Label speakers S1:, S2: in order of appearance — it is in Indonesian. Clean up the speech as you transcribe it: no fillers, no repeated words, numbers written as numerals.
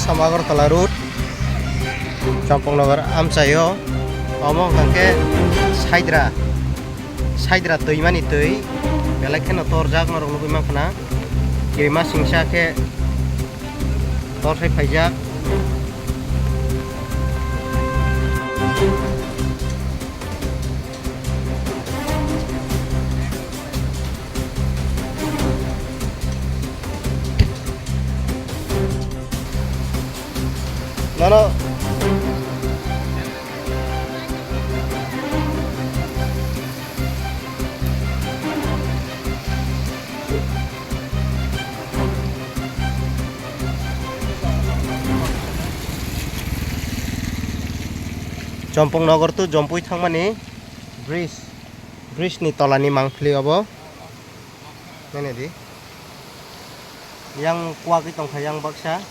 S1: Samagartala Road, Champongnagar Amsayo, Omong Kangke Saidra Toimani Toi, Belakhen Torjak Marungu Makna, Kirima Singsake Torsai Pajak. Nono Champongnagar tu jompui thangmani bridge ni tolani mangphli obo nene di yang kuagi tongkha yang baksa